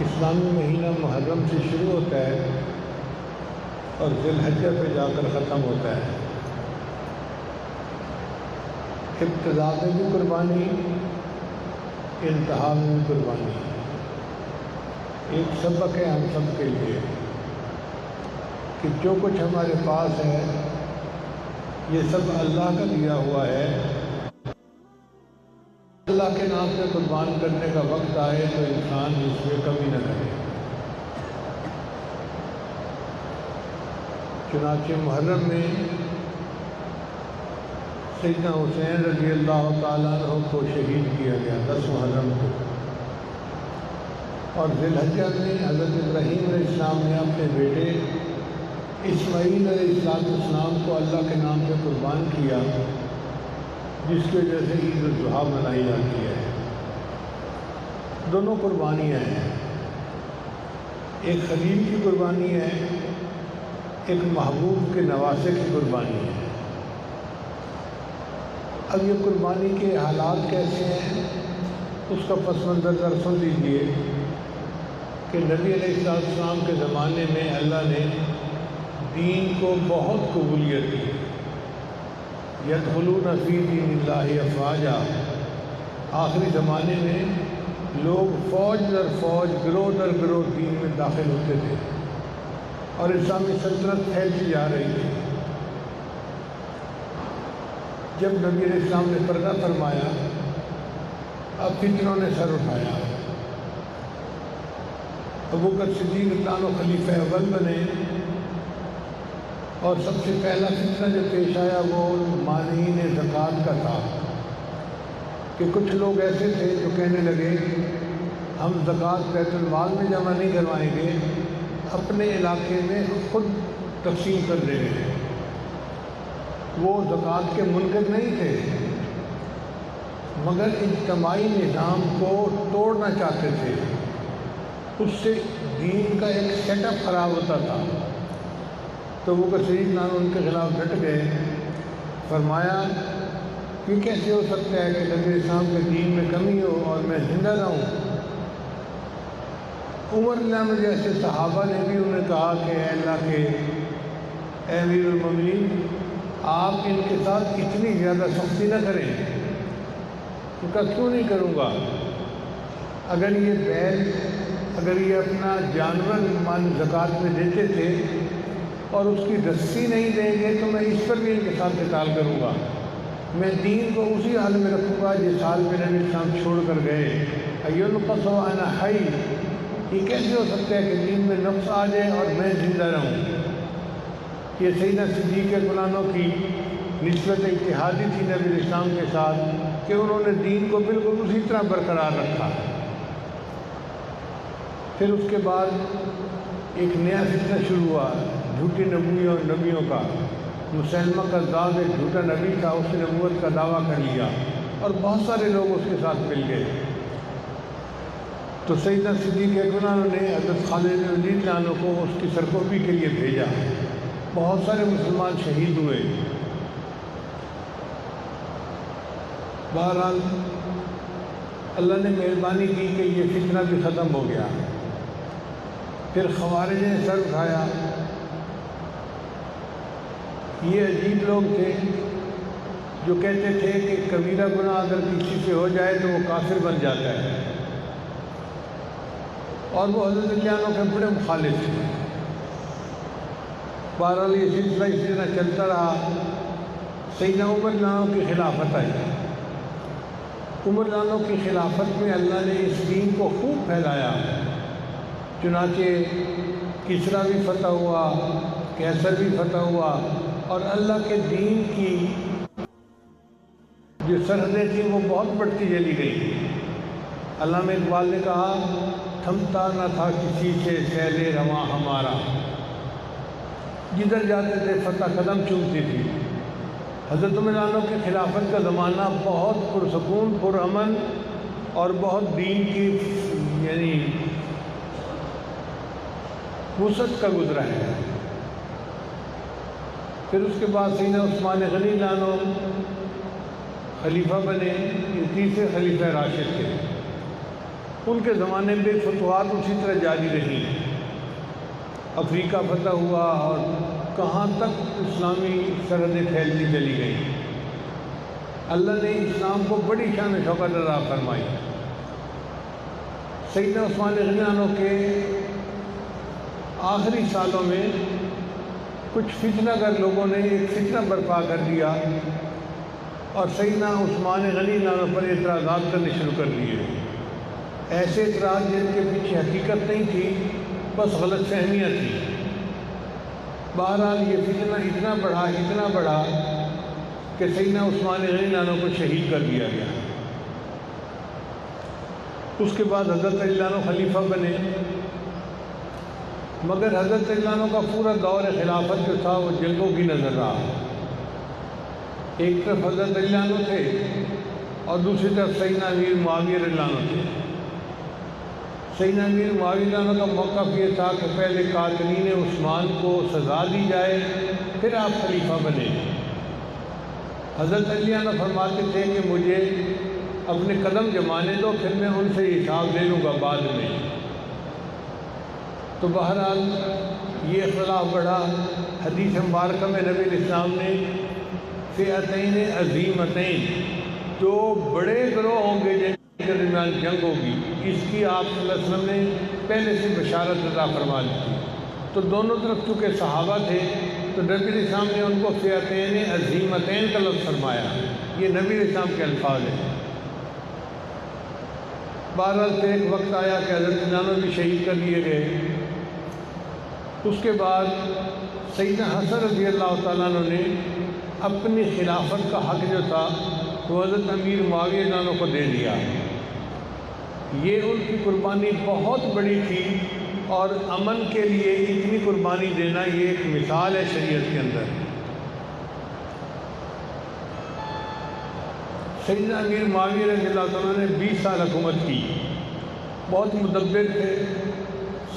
اسلامی مہینہ محرم سے شروع ہوتا ہے اور ذی الحجہ پہ جا کر ختم ہوتا ہے۔ ابتدا میں بھی قربانی، انتہا میں بھی قربانی۔ ایک سبق ہے ہم سب کے لیے کہ جو کچھ ہمارے پاس ہے یہ سب اللہ کا دیا ہوا ہے۔ اللہ کے نام سے قربان کرنے کا وقت آئے تو انسان اس میں کمی نہ کرے۔ چنانچہ محرم میں سیدنا حسین رضی اللہ تعالیٰ عنہ کو شہید کیا گیا 10 محرم کو، اور ذی الحجہ میں حضرت ابراہیم علیہ السلام نے اپنے بیٹے اسماعیل علیہ السلام کو اللہ کے نام سے قربان کیا، جس کی وجہ سے عید الاضحیٰ منائی جاتی ہے۔ دونوں قربانیاں ہیں، ایک خلیل کی قربانی ہے، ایک محبوب کے نواسے کی قربانی ہے۔ اب یہ قربانی کے حالات کیسے ہیں اس کا پس منظر ذرا سن لیجیے کہ نبی علیہ السلام کے زمانے میں اللہ نے دین کو بہت قبولیت دی۔ یدخلون فی دین اللہ افواجا، آخری زمانے میں لوگ فوج در فوج، گروہ در گروہ دین میں داخل ہوتے تھے اور اسلامی سلطنت پھیلتی جا رہی تھی۔ جب نبی علیہ السلام نے پردہ فرمایا، اب فتنوں نے سر اٹھایا۔ ابوبکر صدیق رضی اللہ عنہ خلیفہ اول بنے، اور سب سے پہلا فتنہ جو پیش آیا وہ مانعین زکوٰۃ کا تھا کہ کچھ لوگ ایسے تھے جو کہنے لگے ہم زکوٰۃ بیت المال میں جمع نہیں کروائیں گے، اپنے علاقے میں خود تقسیم کر دیں گے۔ وہ زکوٰۃ کے منکر نہیں تھے مگر اجتماعی نظام کو توڑنا چاہتے تھے، اس سے دین کا ایک سیٹ اپ خراب ہوتا تھا۔ تو وہ صدیق ان کے خلاف ڈٹ گئے، فرمایا یہ کیسے ہو سکتا ہے کہ نبی اسلام کے دین میں کمی ہو اور میں زندہ رہوں۔ عمر رضی اللہ عنہ جیسے صحابہ نے بھی انہیں کہا کہ اے اللہ کے اے امیر المومنین، آپ ان کے ساتھ اتنی زیادہ سختی نہ کریں۔ تو کہا کیوں نہیں کروں گا؟ اگر یہ بیل، اگر یہ اپنا جانور مال زکوٰۃ میں دیتے تھے اور اس کی رسی نہیں دیں گے تو میں اس پر بھی ان کے ساتھ قتال کروں گا۔ میں دین کو اسی حال میں رکھوں گا جس حال میں نبی اسلام چھوڑ کر گئے۔ ایُنقص وأنا حی، یہ کیسے ہو سکتا ہے کہ دین میں نقص آ جائے اور میں زندہ رہوں؟ یہ سیدنا صدیق اکبر کی نسبت اتحادی تھی نبی اسلام کے ساتھ کہ انہوں نے دین کو بالکل اسی طرح برقرار رکھا۔ پھر اس کے بعد ایک نیا فتنہ شروع ہوا جھوٹی نبیوں کا۔ مسلمہ کذاب ایک جھوٹا نبی تھا، اس نے نبوت کا دعویٰ کر لیا اور بہت سارے لوگ اس کے ساتھ مل گئے۔ تو سیدنا صدیق اکبر نے حضرت خالد بن ولید عنہ کو اس کی سرکوبی کے لیے بھیجا، بہت سارے مسلمان شہید ہوئے۔ بہرحال اللہ نے مہربانی کی کہ یہ فتنہ بھی ختم ہو گیا۔ پھر خوارج نے سر اٹھایا۔ یہ عجیب لوگ تھے جو کہتے تھے کہ کبیرہ گناہ اگر کسی سے ہو جائے تو وہ کافر بن جاتا ہے، اور وہ حضرت علی عنہ کے بڑے مخالف تھے۔ بہرحال یہ سلسلہ اسی طرح چلتا رہا۔ سیدنا عمر رضی اللہ عنہ کی خلافت آئی۔ عمر رضی اللہ عنہ کی خلافت میں اللہ نے اس دین کو خوب پھیلایا، چنانچہ کسریٰ بھی فتح ہوا، قیصر بھی فتح ہوا، اور اللہ کے دین کی جو سرحدیں تھیں وہ بہت بڑھتی چلی گئی۔ علامہ اقبال نے کہا تھمتا نہ تھا کسی سے سیل رواں ہمارا، جدھر جاتے تھے فتح قدم چومتی تھی۔ حضرت عمر عنہ کی خلافت کا زمانہ بہت پرسکون، پرامن اور بہت دین کی یعنی وسعت کا گزرا ہے۔ پھر اس کے بعد سیدنا عثمان غنی رضی اللہ عنہ خلیفہ بنے، یہ تیسرے خلیفہ راشد تھے۔ ان کے زمانے میں فتوحات اسی طرح جاری رہی، افریقہ فتح ہوا اور کہاں تک اسلامی سرحدیں پھیلتی چلی گئی۔ اللہ نے اسلام کو بڑی شان و شوکت عطا فرمائی۔ سیدنا عثمان غنی عنہ کے آخری سالوں میں کچھ فتنہ گر لوگوں نے ایک فتنہ برپا کر دیا اور سیدنا عثمان غنی عنہ پر اعتراضات کرنے شروع کر دیے، ایسے اعتراض جن کے پیچھے حقیقت نہیں تھی، بس غلط فہمیاں تھیں۔ بہرحال یہ فتنہ اتنا بڑھا کہ سیدنا عثمان غنی عنہ کو شہید کر دیا گیا۔ اس کے بعد حضرت علی عنہ خلیفہ بنے، مگر حضرت علی عنہ کا پورا دور خلافت جو تھا وہ جنگوں کی نظر رہا۔ ایک طرف حضرت علی عنہ تھے اور دوسری طرف سیدنا امیر معاویہ رضی اللہ عنہ تھے۔ سیدنا امیر معاویہ رضی اللہ عنہ کا موقف یہ تھا کہ پہلے قاتلین عثمان کو سزا دی جائے، پھر آپ خلیفہ بنے۔ حضرت علی عنہ فرماتے تھے کہ مجھے اپنے قدم جمانے دو، پھر میں ان سے حساب لے لوں گا بعد میں۔ تو بہرحال یہ اختلاف بڑھا۔ حدیث مبارکہ میں نبی الاسلام نے فئتین عظیمتین، دو بڑے گروہ ہوں گے جن کے درمیان جنگ ہوگی، اس کی آپ صلی اللہ علیہ وسلم نے پہلے سے بشارت عطا فرما دی تھی۔ تو دونوں طرف چونکہ صحابہ تھے تو نبی الاسلام نے ان کو فئتین عظیمتین کا لفظ فرمایا، یہ نبی الاسلام کے الفاظ ہیں۔ بہرحال پھر ایک وقت آیا کہ حضرت علی عنہ بھی شہید کر دیے گئے۔ اس کے بعد سیدنا حسن رضی اللہ تعالیٰ عنہ نے اپنی خلافت کا حق جو تھا وہ حضرت امیر معاویہ رضی اللہ عنہ کو دے دیا۔ یہ ان کی قربانی بہت بڑی تھی، اور امن کے لیے اتنی قربانی دینا یہ ایک مثال ہے شریعت کے اندر۔ سیدنا امیر معاویہ رضی اللہ عنہ نے 20 سال حکومت کی، بہت مدبر تھے،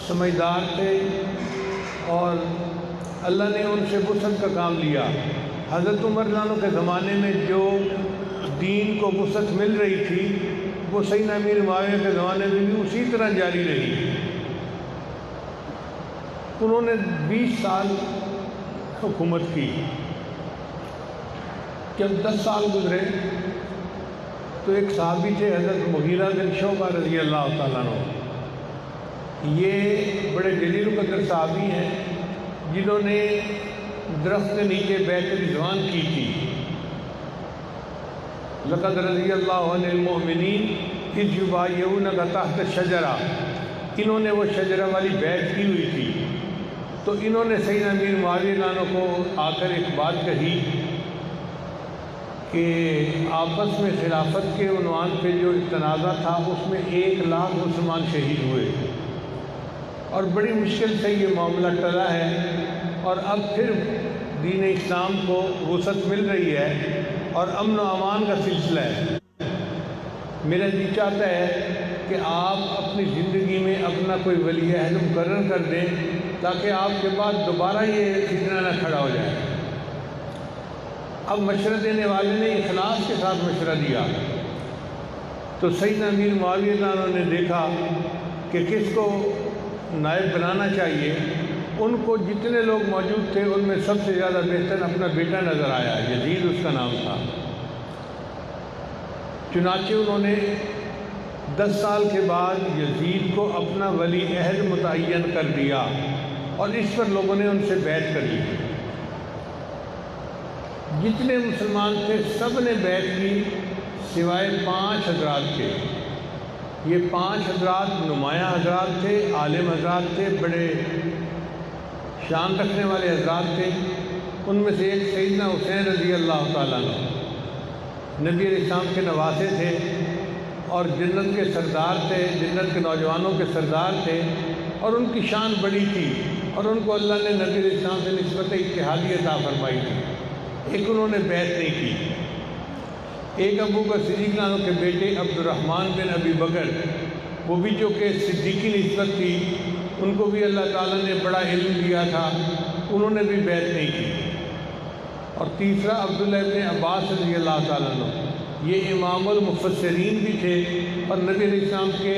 سمجھدار تھے، اور اللہ نے ان سے وسعت کا کام لیا۔ حضرت عمر رضی اللہ عنہ کے زمانے میں جو دین کو وسعت مل رہی تھی وہ سیدنا امیر معاویہ کے زمانے میں بھی اسی طرح جاری رہی۔ انہوں نے 20 سال حکومت کی۔ جب 10 سال گزرے تو ایک صحابی تھے حضرت مغیرہ بن شعبہ رضی اللہ تعالیٰ عنہ، یہ بڑے جلیل القدر صحابی ہیں جنہوں نے درخت کے نیچے بیعت رضوان کی تھی۔ لقد رضی اللہ عن المؤمنین اذ یبایعونک تحت الشجرہ، انہوں نے وہ شجرہ والی بیعت کی ہوئی تھی۔ تو انہوں نے سیدنا امیر معاویہ رضی اللہ عنہ کو آ کر ایک بات کہی کہ آپس میں خلافت کے عنوان پہ جو تنازع تھا اس میں 1 لاکھ مسلمان شہید ہوئے، اور بڑی مشکل سے یہ معاملہ ٹلا ہے، اور اب پھر دین اسلام کو وسعت مل رہی ہے اور امن و امان کا سلسلہ ہے۔ میرا جی چاہتا ہے کہ آپ اپنی زندگی میں اپنا کوئی ولی عہد مقرر کر دیں تاکہ آپ کے بعد دوبارہ یہ فتنہ نہ کھڑا ہو جائے۔ اب مشورہ دینے والے نے اخلاص کے ساتھ مشورہ دیا، تو سیدنا امیر معاویہ رضی اللہ عنہ نے دیکھا کہ کس کو نائب بنانا چاہیے۔ ان کو جتنے لوگ موجود تھے ان میں سب سے زیادہ بہتر اپنا بیٹا نظر آیا، یزید اس کا نام تھا۔ چنانچہ انہوں نے 10 سال کے بعد یزید کو اپنا ولی عہد متعین کر دیا، اور اس پر لوگوں نے ان سے بیعت کر لی۔ جتنے مسلمان تھے سب نے بیعت کی سوائے 5 حضرات کے۔ یہ 5 حضرات نمایاں حضرات تھے، عالم حضرات تھے، بڑے شان رکھنے والے حضرات تھے۔ ان میں سے ایک سیدنا حسین رضی اللہ تعالیٰ عنہ نبی علیہ السلام کے نواسے تھے اور جنت کے سردار تھے، جنت کے نوجوانوں کے سردار تھے، اور ان کی شان بڑی تھی، اور ان کو اللہ نے نبی علیہ السلام سے نسبت اتحادی عطا فرمائی تھی۔ ایک انہوں نے بیعت نہیں کی۔ ایک ابو بکر صدیق عنہ کے بیٹے عبد الرحمن بن ابی بکر، وہ بھی جو کہ صدیقی نسبت تھی، ان کو بھی اللہ تعالیٰ نے بڑا علم دیا تھا، انہوں نے بھی بیعت نہیں کی۔ اور تیسرا عبداللہ ابن عباس رضی اللہ تعالیٰ عنہ، یہ امام المفسرین بھی تھے اور نبی علیہ السلام کے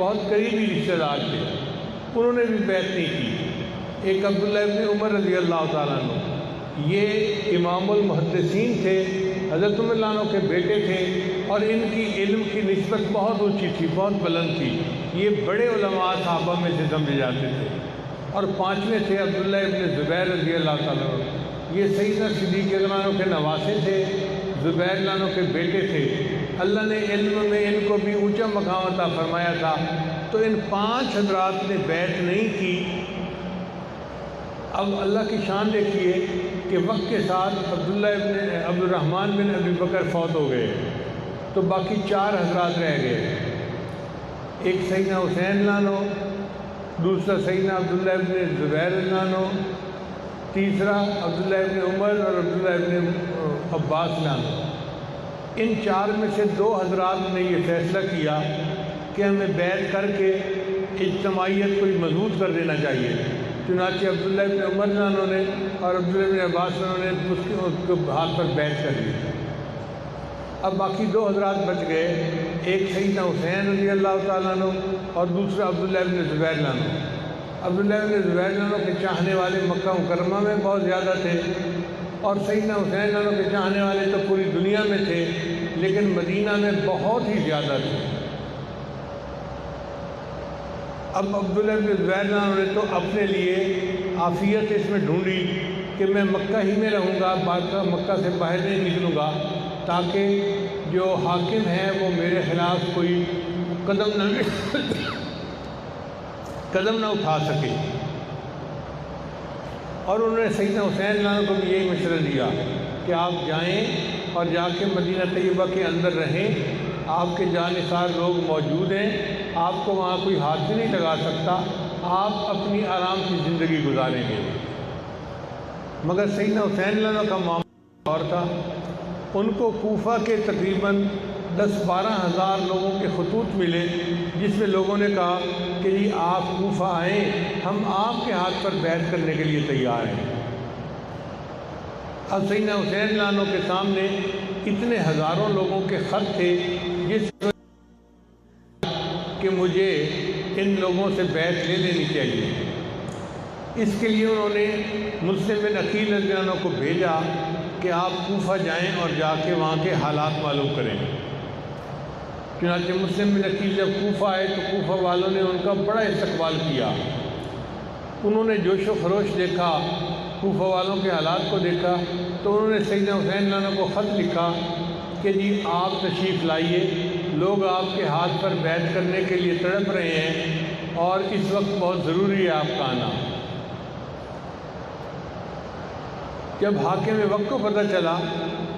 بہت قریبی رشتہ دار تھے، انہوں نے بھی بیعت نہیں کی۔ ایک عبداللہ ابن عمر رضی اللہ تعالیٰ عنہ، یہ امام المحدثین تھے، حضرت عمر رضی اللہ عنہ کے بیٹے تھے، اور ان کی علم کی نسبت بہت اونچی تھی، بہت بلند تھی، یہ بڑے علماء صحابہ میں سے سمجھے جاتے تھے۔ اور پانچویں تھے عبداللہ ابن زبیر رضی اللہ تعالیٰ عنہ، یہ سیدنا صدیق رضی اللہ عنہ کے نواسے تھے، زبیر رضی اللہ عنہ کے بیٹے تھے۔ اللہ نے علم میں ان کو بھی اونچا مقام عطا فرمایا تھا، تو ان 5 حضرات نے بیعت نہیں کی۔ اب اللہ کی شان دیکھیے کہ وقت کے ساتھ عبد الرحمن بن ابی بکر فوت ہو گئے، تو باقی 4 حضرات رہ گئے، ایک سیدنا حسین عنہ، دوسرا سیدنا عبداللہ ابن زبیر عنہ، تیسرا عبداللہ ابن عمر اور عبداللہ ابن عباس عنہ۔ ان 4 میں سے 2 حضرات نے یہ فیصلہ کیا کہ ہمیں بیعت کر کے اجتماعیت کو مضبوط کر دینا چاہیے، چنانچہ عبداللہ ابن عمر عنہ نے اور عبداللہ ابن عباس عنہ نے اس کے ہاتھ پر بیعت کر دی۔ اب باقی 2 حضرات بچ گئے، ایک سیدنا حسین رضی اللہ تعالیٰ عنہ اور دوسرا عبداللہ ابن زبیر عنہ۔ عبداللہ ابن زبیر عنہ کے چاہنے والے مکہ مکرمہ میں بہت زیادہ تھے، اور سیدنا حسین عنہ کے چاہنے والے تو پوری دنیا میں تھے، لیکن مدینہ میں بہت ہی زیادہ تھے۔ اب عبداللہ ابن زبیر عنہ نے تو اپنے لیے عافیت اس میں ڈھونڈی کہ میں مکہ ہی میں رہوں گا، مکہ سے باہر نہیں نکلوں گا، تاکہ جو حاکم ہے وہ میرے خلاف کوئی قدم نہ اٹھا سکے۔ اور انہوں نے سیدنا حسین عنہ کو بھی یہی مشورہ دیا کہ آپ جائیں اور جا کے مدینہ طیبہ کے اندر رہیں، آپ کے جانثار لوگ موجود ہیں، آپ کو وہاں کوئی ہاتھ بھی نہیں لگا سکتا، آپ اپنی آرام کی زندگی گزاریں گے۔ مگر سیدنا حسین عنہ کا معاملہ اور تھا، ان کو کوفہ کے تقریباً 10-12 ہزار لوگوں کے خطوط ملے، جس میں لوگوں نے کہا کہ جی آپ کوفہ آئیں، ہم آپ کے ہاتھ پر بیعت کرنے کے لیے تیار ہیں۔ اب سیدنا حسین عنہ کے سامنے اتنے ہزاروں لوگوں کے خط تھے جس کہ مجھے ان لوگوں سے بیعت لے لینی چاہیے۔ اس کے لیے انہوں نے مسلم بن عقیل رضی اللہ عنہ کو بھیجا کہ آپ کوفہ جائیں اور جا کے وہاں کے حالات معلوم کریں۔ چنانچہ مسلم بن عقیل جب کوفہ آئے تو کوفہ والوں نے ان کا بڑا استقبال کیا، انہوں نے جوش و خروش دیکھا، کوفہ والوں کے حالات کو دیکھا، تو انہوں نے سیدنا حسین عنہ کو خط لکھا کہ جی آپ تشریف لائیے، لوگ آپ کے ہاتھ پر بیعت کرنے کے لیے تڑپ رہے ہیں، اور اس وقت بہت ضروری ہے آپ کا آنا۔ جب حاکم وقت کو پتہ چلا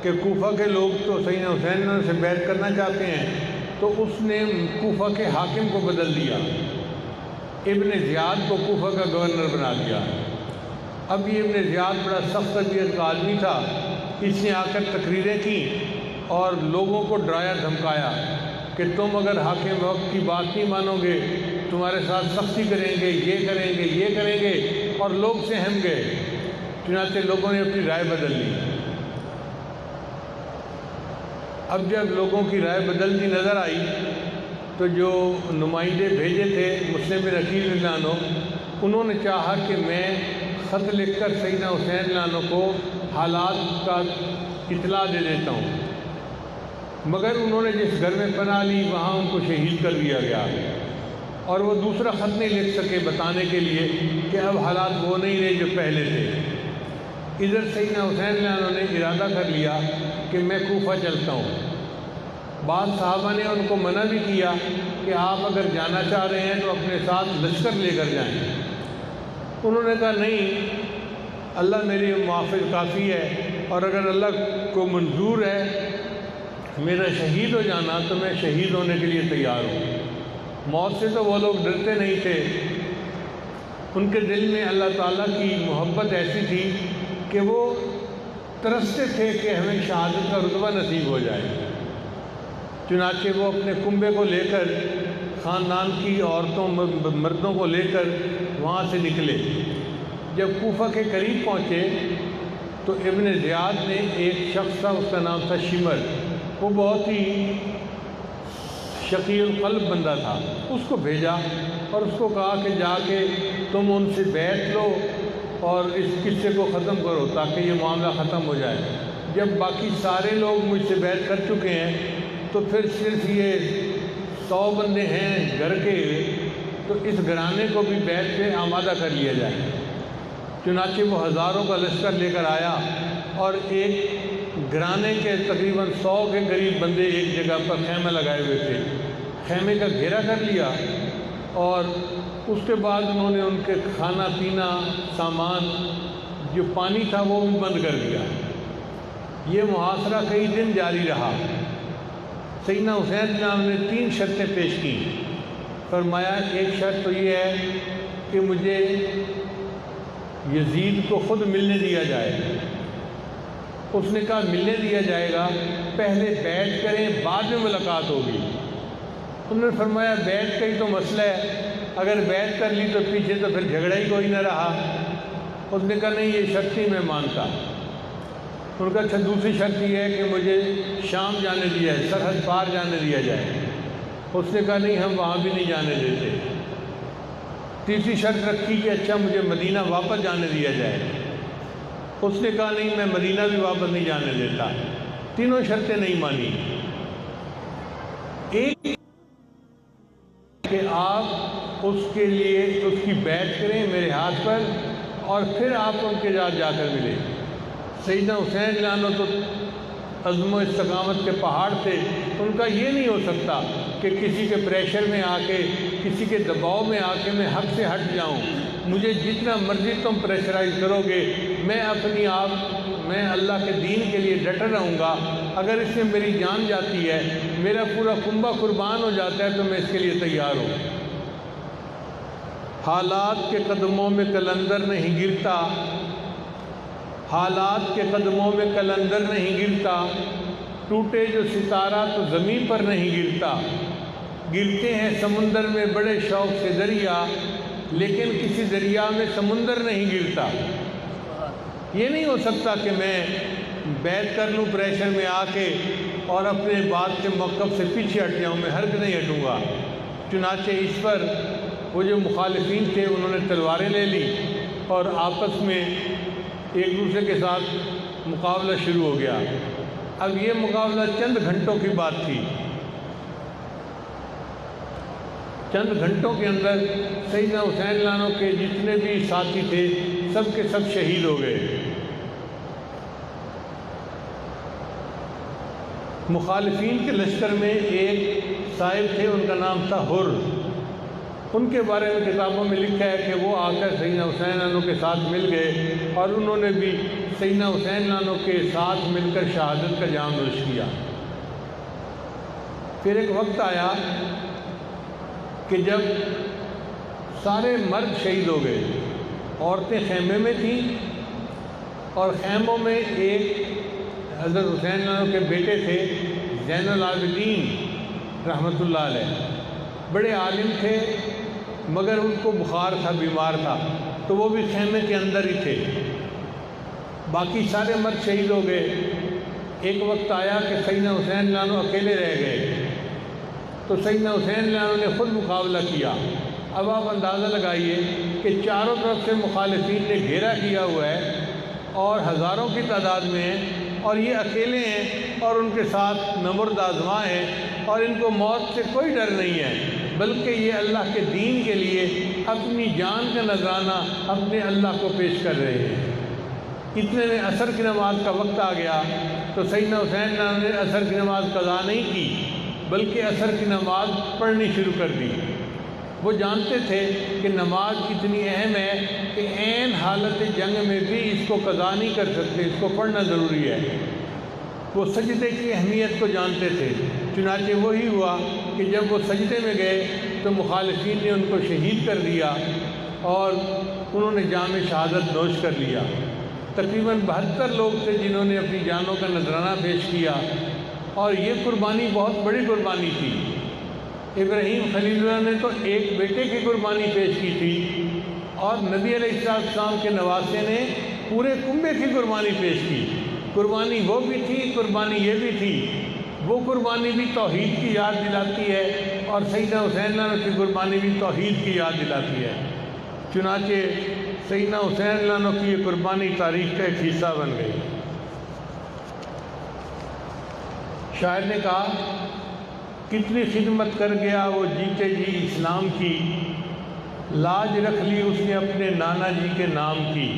کہ کوفہ کے لوگ تو سیدنا حسین عنہ سے بیعت کرنا چاہتے ہیں، تو اس نے کوفہ کے حاکم کو بدل دیا، ابن زیاد کو کوفہ کا گورنر بنا دیا۔ اب یہ ابن زیاد بڑا سخت طبیعت کا آدمی تھا، اس نے آ کر تقریریں کی اور لوگوں کو ڈرایا دھمکایا کہ تم اگر حاکم وقت کی بات نہیں مانو گے، تمہارے ساتھ سختی کریں گے، یہ کریں گے، یہ کریں گے، اور لوگ سہم گئے۔ چنانچہ لوگوں نے اپنی رائے بدل لی۔ اب جب لوگوں کی رائے بدلتی نظر آئی تو جو نمائندے بھیجے تھے مسلم بن عقیل رضی اللہ عنہ، انہوں نے چاہا کہ میں خط لکھ کر سیدنا حسین عنہ کو حالات کا اطلاع دے دیتا ہوں، مگر انہوں نے جس گھر میں پناہ لی وہاں ان کو شہید کر دیا گیا، اور وہ دوسرا خط نہیں لکھ سکے بتانے کے لیے کہ اب حالات وہ نہیں رہے جو پہلے تھے۔ ادھر سیدنا حسین عنہ نے ارادہ کر لیا کہ میں کوفہ چلتا ہوں۔ بعض صحابہ نے ان کو منع بھی کیا کہ آپ اگر جانا چاہ رہے ہیں تو اپنے ساتھ لشکر لے کر جائیں۔ انہوں نے کہا نہیں، اللہ میری محافظ کافی ہے، اور اگر اللہ کو منظور ہے میرا شہید ہو جانا تو میں شہید ہونے کے لیے تیار ہوں۔ موت سے تو وہ لوگ ڈرتے نہیں تھے، ان کے دل میں اللہ تعالیٰ کی محبت ایسی تھی کہ وہ ترستے تھے کہ ہمیں شہادت کا رتبہ نصیب ہو جائے۔ چنانچہ وہ اپنے کنبے کو لے کر، خاندان کی عورتوں مردوں کو لے کر وہاں سے نکلے۔ جب کوفہ کے قریب پہنچے تو ابن زیاد نے ایک شخص تھا، اس کا نام تھا شمر، وہ بہت ہی شقی القلب بندہ تھا، اس کو بھیجا اور اس کو کہا کہ جا کے تم ان سے بیعت لو اور اس قصے کو ختم کرو تاکہ یہ معاملہ ختم ہو جائے۔ جب باقی سارے لوگ مجھ سے بیعت کر چکے ہیں تو پھر صرف یہ 100 بندے ہیں گھر کے، تو اس گھرانے کو بھی بیعت پہ آمادہ کر لیا جائے۔ چنانچہ وہ ہزاروں کا لشکر لے کر آیا اور ایک گھرانے کے تقریباً 100 کے قریب بندے ایک جگہ پر خیمہ لگائے ہوئے تھے، خیمے کا گھیرا کر لیا اور اس کے بعد انہوں نے ان کے کھانا پینا سامان جو پانی تھا وہ بھی بند کر دیا۔ یہ محاصرہ کئی دن جاری رہا۔ سیدنا حسین جناب نے 3 شرطیں پیش کی۔ فرمایا ایک شرط تو یہ ہے کہ مجھے یزید کو خود ملنے دیا جائے۔ اس نے کہا ملنے دیا جائے گا، پہلے بیعت کریں بعد میں ملاقات ہوگی۔ انہوں نے فرمایا بیعت کا ہی تو مسئلہ ہے، اگر بیعت کر لی تو پیچھے تو پھر جھگڑا ہی کوئی نہ رہا۔ اس نے کہا نہیں یہ شرط ہی میں مانتا۔ ان کا اچھا دوسری شرط یہ ہے کہ مجھے شام جانے دیا جائے، سرحد پار جانے دیا جائے۔ اس نے کہا نہیں ہم وہاں بھی نہیں جانے دیتے۔ تیسری شرط رکھی کہ اچھا مجھے مدینہ واپس جانے دیا جائے۔ اس نے کہا نہیں میں مدینہ بھی واپس نہیں جانے دیتا۔ تینوں شرطیں نہیں مانی۔ ایک کہ آپ اس کے لیے اس کی بیعت کریں میرے ہاتھ پر اور پھر آپ ان کے ساتھ جا کر ملیں۔ سیدنا حسین جانو تو عزم و استقامت کے پہاڑ تھے، ان کا یہ نہیں ہو سکتا کہ کسی کے پریشر میں آ کے کسی کے دباؤ میں آ کے میں حق سے ہٹ جاؤں۔ مجھے جتنا مرضی تم پریشرائز کرو گے میں اللہ کے دین کے لیے ڈٹا رہوں گا۔ اگر اس میں میری جان جاتی ہے، میرا پورا کنبہ قربان ہو جاتا ہے تو میں اس کے لیے تیار ہوں۔ حالات کے قدموں میں قلندر نہیں گرتا، حالات کے قدموں میں قلندر نہیں گرتا، ٹوٹے جو ستارہ تو زمین پر نہیں گرتا۔ گرتے ہیں سمندر میں بڑے شوق سے دریا، لیکن کسی دریا میں سمندر نہیں گرتا۔ یہ نہیں ہو سکتا کہ میں بیعت کر لوں پریشر میں آ کے اور اپنے بات کے موقف سے پیچھے ہٹ جاؤں، میں ہرگز نہیں ہٹوں گا۔ چنانچہ اس پر وہ جو مخالفین تھے انہوں نے تلواریں لے لی اور آپس میں ایک دوسرے کے ساتھ مقابلہ شروع ہو گیا۔ اب یہ مقابلہ چند گھنٹوں کی بات تھی۔ چند گھنٹوں کے اندر سیدنا حسین لانو کے جتنے بھی ساتھی تھے سب کے سب شہید ہو گئے۔ مخالفین کے لشکر میں ایک صاحب تھے، ان کا نام تھا حر۔ ان کے بارے میں کتابوں میں لکھا ہے کہ وہ آ کر سیدنا حسین لانو کے ساتھ مل گئے اور انہوں نے بھی سیدنا حسین لانو کے ساتھ مل کر شہادت کا جام نوش کیا۔ پھر ایک وقت آیا کہ جب سارے مرد شہید ہو گئے، عورتیں خیمے میں تھیں اور خیموں میں ایک حضرت حسین لانو کے بیٹے تھے زین العابدین رحمۃ اللہ علیہ، بڑے عالم تھے مگر ان کو بخار تھا، بیمار تھا، تو وہ بھی خیمے کے اندر ہی تھے۔ باقی سارے مرد شہید ہو گئے۔ ایک وقت آیا کہ سیدنا حسین لانو اکیلے رہ گئے، تو سیدنا حسین لانو نے خود مقابلہ کیا۔ اب آپ اندازہ لگائیے کہ چاروں طرف سے مخالفین نے گھیرا کیا ہوا ہے اور ہزاروں کی تعداد میں ہیں اور یہ اکیلے ہیں اور ان کے ساتھ نمرد آزماں ہیں اور ان کو موت سے کوئی ڈر نہیں ہے، بلکہ یہ اللہ کے دین کے لیے اپنی جان کا نذرانہ اپنے اللہ کو پیش کر رہے ہیں۔ اتنے میں عصر کی نماز کا وقت آ گیا تو سیدنا حسین نے عصر کی نماز قضا نہیں کی بلکہ عصر کی نماز پڑھنی شروع کر دی۔ وہ جانتے تھے کہ نماز اتنی اہم ہے کہ عین حالت جنگ میں بھی اس کو قضا نہیں کر سکتے، اس کو پڑھنا ضروری ہے۔ وہ سجدے کی اہمیت کو جانتے تھے، چنانچہ وہی ہوا کہ جب وہ سجدے میں گئے تو مخالفین نے ان کو شہید کر دیا اور انہوں نے جام شہادت نوش کر لیا۔ تقریباً 72 لوگ تھے جنہوں نے اپنی جانوں کا نذرانہ پیش کیا اور یہ قربانی بہت بڑی قربانی تھی۔ ابراہیم خلیل اللہ نے تو ایک بیٹے کی قربانی پیش کی تھی اور نبی علیہ السلام کے نواسے نے پورے کنبے کی قربانی پیش کی۔ قربانی وہ بھی تھی، قربانی یہ بھی تھی وہ قربانی بھی توحید کی یاد دلاتی ہے، اور سیدنا حسین کی قربانی بھی توحید کی یاد دلاتی ہے۔ چنانچہ سیدنا حسین کی یہ قربانی تاریخ کا ایک حصہ بن گئی۔ شاعر نے کہا، کتنی خدمت کر گیا وہ جیتے جی اسلام کی، لاج رکھ لی اس نے اپنے نانا جی کے نام کی،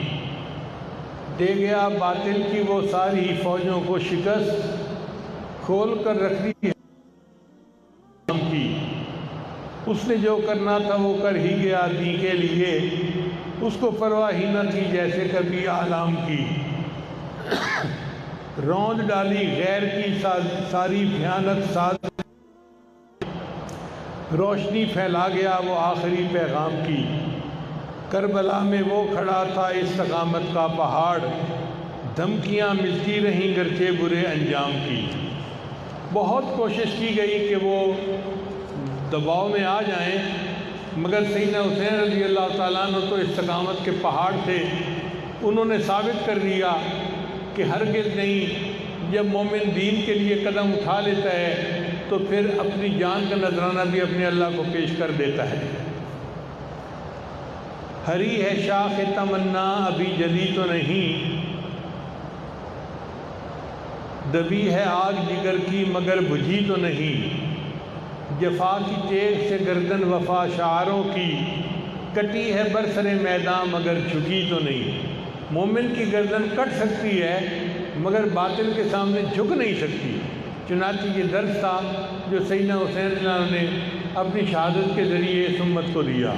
دے گیا باطل کی وہ ساری فوجوں کو شکست، کھول کر رکھ دی اسلام کی، اس نے جو کرنا تھا وہ کر ہی گیا دین کے لیے، اس کو پرواہ ہی نہ تھی جیسے کبھی عالم کی، روند ڈالی غیر کی ساری بھیانک ساز، روشنی پھیلا گیا وہ آخری پیغام کی، کربلا میں وہ کھڑا تھا استقامت کا پہاڑ، دھمکیاں ملتی رہیں گرچہ برے انجام کی۔ بہت کوشش کی گئی کہ وہ دباؤ میں آ جائیں، مگر سیدنا حسین رضی اللہ تعالیٰ عنہ تو استقامت کے پہاڑ تھے۔ انہوں نے ثابت کر دیا کہ ہرگز نہیں، جب مومن دین کے لیے قدم اٹھا لیتا ہے تو پھر اپنی جان کا نذرانہ بھی اپنے اللہ کو پیش کر دیتا ہے۔ ہری ہے شاخ تمنا ابھی جلی تو نہیں، دبی ہے آگ جگر کی مگر بجھی تو نہیں، جفا کی تیغ سے گردن وفا شعاروں کی، کٹی ہے برسر میدان مگر جھکی تو نہیں۔ مومن کی گردن کٹ سکتی ہے مگر باطل کے سامنے جھک نہیں سکتی۔ چنانچہ یہ درس تھا جو سیدنا حسین نے اپنی شہادت کے ذریعے اس امت کو دیا۔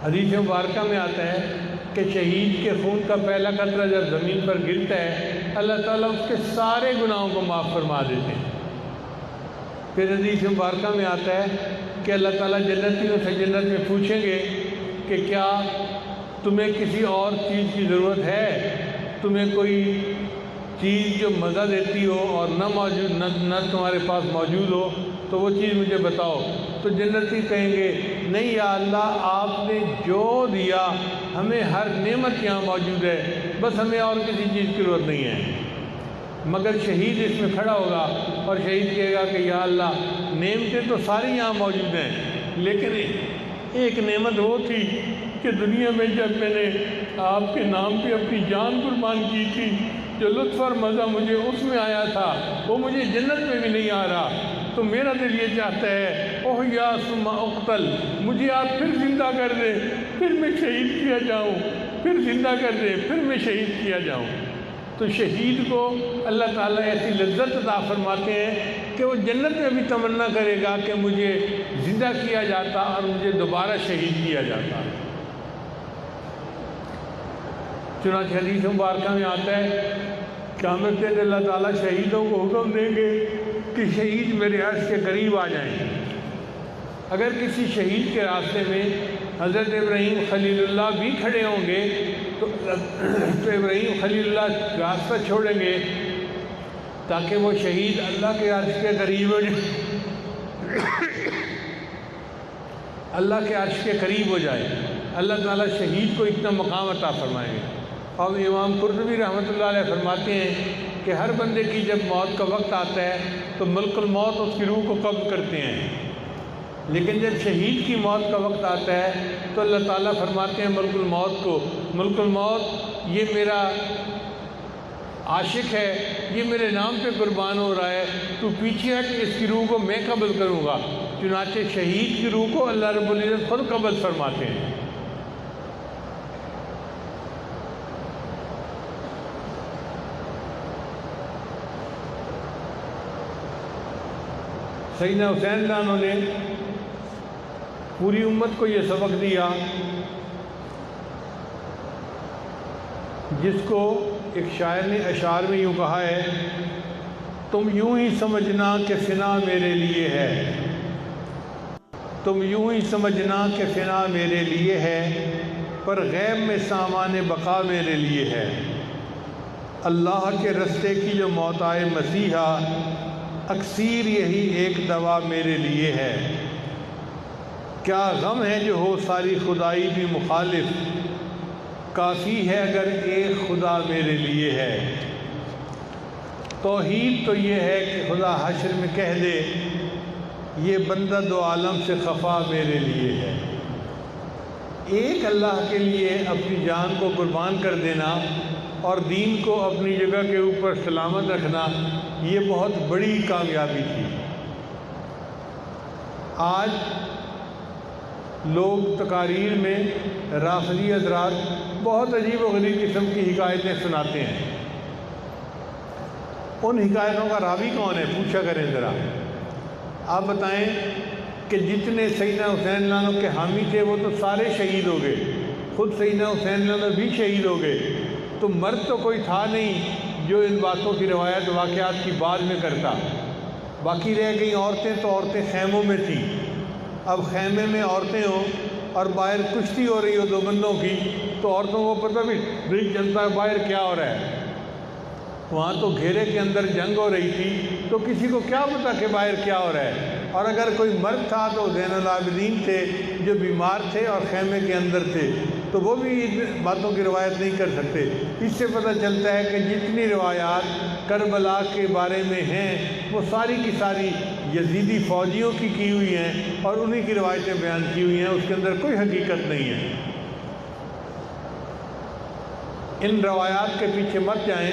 حدیث مبارکہ میں آتا ہے کہ شہید کے خون کا پہلا قطرہ جب زمین پر گرتا ہے اللہ تعالیٰ اس کے سارے گناہوں کو معاف فرما دیتے ہیں۔ پھر حدیث مبارکہ میں آتا ہے کہ اللہ تعالیٰ جنتیوں سے جنت میں پوچھیں گے کہ کیا تمہیں کسی اور چیز کی ضرورت ہے؟ تمہیں کوئی چیز جو مزہ دیتی ہو اور نہ تمہارے پاس موجود ہو تو وہ چیز مجھے بتاؤ۔ تو جنتی کہیں گے نہیں یا اللہ، آپ نے جو دیا ہمیں ہر نعمت یہاں موجود ہے، بس ہمیں اور کسی چیز کی ضرورت نہیں ہے۔ مگر شہید اس میں کھڑا ہوگا اور شہید کہے گا کہ یا اللہ، نعمتیں تو ساری یہاں موجود ہیں، لیکن ایک نعمت وہ تھی کہ دنیا میں جب میں نے آپ کے نام پہ اپنی جان قربان کی تھی، جو لطف اور مزہ مجھے اس میں آیا تھا وہ مجھے جنت میں بھی نہیں آ رہا۔ تو میرا دل یہ چاہتا ہے اوہ یا ثم اقتل، مجھے آپ پھر زندہ کر دیں، پھر میں شہید کیا جاؤں، پھر زندہ کر دیں، پھر میں شہید کیا جاؤں۔ تو شہید کو اللہ تعالیٰ ایسی لذت عطا فرماتے ہیں کہ وہ جنت میں بھی تمنا کرے گا کہ مجھے زندہ کیا جاتا اور مجھے دوبارہ شہید کیا جاتا۔ چنانچہ حدیث مبارکہ میں آتا ہے قیامت کے دن اللہ تعالیٰ شہیدوں کو حکم دیں گے کہ شہید میرے عرش کے قریب آ جائیں۔ اگر کسی شہید کے راستے میں حضرت ابراہیم خلیل اللہ بھی کھڑے ہوں گے تو ابراہیم خلیل اللہ راستہ چھوڑیں گے تاکہ وہ شہید اللہ کے عرش کے قریب ہو جائے، اللہ کے عرش کے قریب ہو جائے۔ اللہ تعالیٰ شہید کو اتنا مقام عطا فرمائیں گے۔ اور امام قرطبی رحمۃ اللہ علیہ فرماتے ہیں کہ ہر بندے کی جب موت کا وقت آتا ہے تو ملک الموت اس کی روح کو قبض کرتے ہیں، لیکن جب شہید کی موت کا وقت آتا ہے تو اللہ تعالیٰ فرماتے ہیں ملک الموت کو، ملک الموت یہ میرا عاشق ہے، یہ میرے نام پہ قربان ہو رہا ہے، تو پیچھے ہٹ، اس کی روح کو میں قبض کروں گا۔ چنانچہ شہید کی روح کو اللہ رب العزت خود قبض فرماتے ہیں۔ سیدنا حسین عنہ نے پوری امت کو یہ سبق دیا جس کو ایک شاعر نے اشعار میں یوں کہا ہے، تم یوں ہی سمجھنا کہ فنا میرے لیے ہے، تم یوں ہی سمجھنا کہ فنا میرے لیے ہے، پر غیب میں سامان بقا میرے لیے ہے۔ اللہ کے رستے کی جو موت آئے مسیحا، اکثیر یہی ایک دوا میرے لیے ہے۔ کیا غم ہے جو ہو ساری خدائی بھی مخالف، کافی ہے اگر ایک خدا میرے لیے ہے۔ توحید تو یہ ہے کہ خدا حشر میں کہہ دے یہ بندہ دو عالم سے خفا میرے لیے ہے۔ ایک اللہ کے لیے اپنی جان کو قربان کر دینا اور دین کو اپنی جگہ کے اوپر سلامت رکھنا، یہ بہت بڑی کامیابی تھی۔ آج لوگ تقاریر میں رافضی حضرات بہت عجیب و غریب قسم کی حکایتیں سناتے ہیں۔ ان حکایتوں کا راوی کون ہے پوچھا کریں ذرا۔ آپ بتائیں کہ جتنے سیدنا حسین اللہ عنہ کے حامی تھے وہ تو سارے شہید ہو گئے، خود سیدنا حسین اللہ عنہ بھی شہید ہو گئے، تو مرد تو کوئی تھا نہیں جو ان باتوں کی روایت واقعات کی بعد میں کرتا۔ باقی رہ گئی عورتیں، تو عورتیں خیموں میں تھیں۔ اب خیمے میں عورتیں ہوں اور باہر کشتی ہو رہی ہو دو بندوں کی، تو عورتوں کو پتہ بھی نہیں چلتا باہر کیا ہو رہا ہے۔ وہاں تو گھیرے کے اندر جنگ ہو رہی تھی، تو کسی کو کیا پتا کہ باہر کیا ہو رہا ہے۔ اور اگر کوئی مرد تھا تو زین العابدین تھے جو بیمار تھے اور خیمے کے اندر تھے، تو وہ بھی ان باتوں کی روایت نہیں کر سکتے۔ اس سے پتہ چلتا ہے کہ جتنی روایات کربلا کے بارے میں ہیں وہ ساری کی ساری یزیدی فوجیوں کی ہوئی ہیں اور انہی کی روایتیں بیان کی ہوئی ہیں، اس کے اندر کوئی حقیقت نہیں ہے۔ ان روایات کے پیچھے مت جائیں،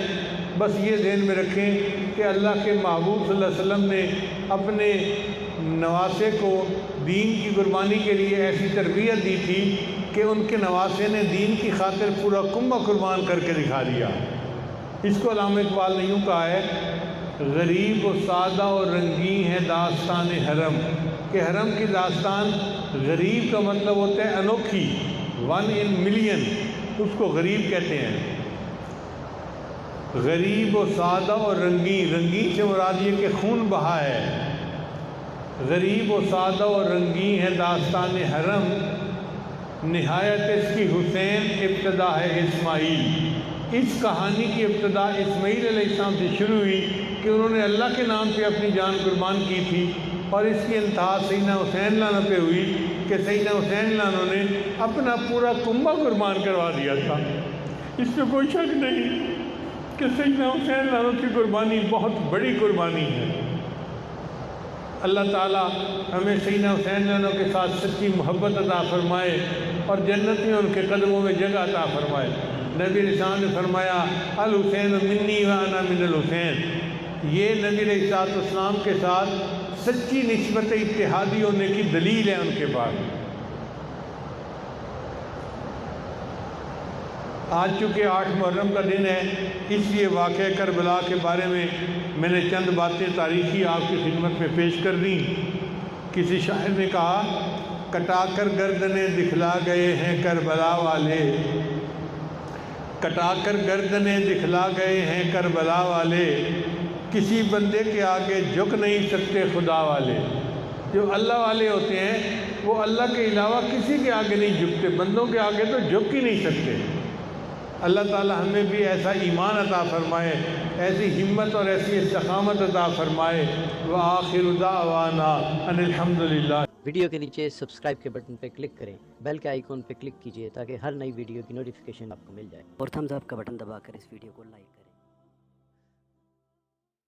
بس یہ ذہن میں رکھیں کہ اللہ کے محبوب صلی اللہ علیہ وسلم نے اپنے نواسے کو دین کی قربانی کے لیے ایسی تربیت دی تھی کہ ان کے نواسے نے دین کی خاطر پورا کنبہ قربان کر کے دکھا دیا۔ اس کو علامہ اقبال نے یوں کہا ہے، غریب و سادہ اور رنگین ہے داستان حرم، کہ حرم کی داستان، غریب کا مطلب ہوتا ہے انوکھی، 1 in million، اس کو غریب کہتے ہیں۔ غریب و سادہ اور رنگین، رنگین سے مراد یہ کہ خون بہا ہے۔ غریب و سادہ اور رنگین ہے داستان حرم، نہایت اس کی حسین ابتدا ہے اسماعیل۔ اس کہانی کی ابتدا اسماعیل علیہ السلام سے شروع ہوئی کہ انہوں نے اللہ کے نام پہ اپنی جان قربان کی تھی، اور اس کی انتہا سیدنا حسین اللہ عنہ پہ ہوئی کہ سیدنا حسین اللہ عنہ نے اپنا پورا کنبہ قربان کروا دیا تھا۔ اس میں کوئی شک نہیں کہ سیدنا حسین اللہ عنہ کی قربانی بہت بڑی قربانی ہے۔ اللہ تعالیٰ ہمیں سیدنا حسین اللہ عنہ کے ساتھ سچی محبت عطا فرمائے اور جنت میں ان کے قدموں میں جگہ عطا فرمائے۔ نبی علیہ السلام نے فرمایا الحسین منی وانا من الحسین، یہ نبی علیہ السلام کے ساتھ سچی نسبت اتحادی ہونے کی دلیل ہے ان کے پاس۔ آج چونکہ 8 محرم کا دن ہے، اس لیے واقعہ کربلا کے بارے میں نے چند باتیں تاریخی آپ کی خدمت میں پیش کر دیں۔ کسی شاعر نے کہا، کٹا کر گردنیں دکھلا گئے ہیں کربلا والے، کٹا کر گردنیں دکھلا گئے ہیں کربلا والے، کسی بندے کے آگے جھک نہیں سکتے خدا والے۔ جو اللہ والے ہوتے ہیں وہ اللہ کے علاوہ کسی کے آگے نہیں جھکتے، بندوں کے آگے تو جھک ہی نہیں سکتے۔ اللہ تعالی ہمیں بھی ایسا ایمان عطا فرمائے، ایسی ہمت اور ایسی استقامت عطا فرمائے۔ وآخر دعوانا ان الحمدللہ۔ ویڈیو کے نیچے سبسکرائب کے بٹن پہ کلک کریں، بیل کے آئیکن پہ کلک کیجئے تاکہ ہر نئی ویڈیو کی نوٹیفیکیشن آپ کو مل جائے، اور تھمز اپ کا بٹن دبا کر اس ویڈیو کو لائک کریں۔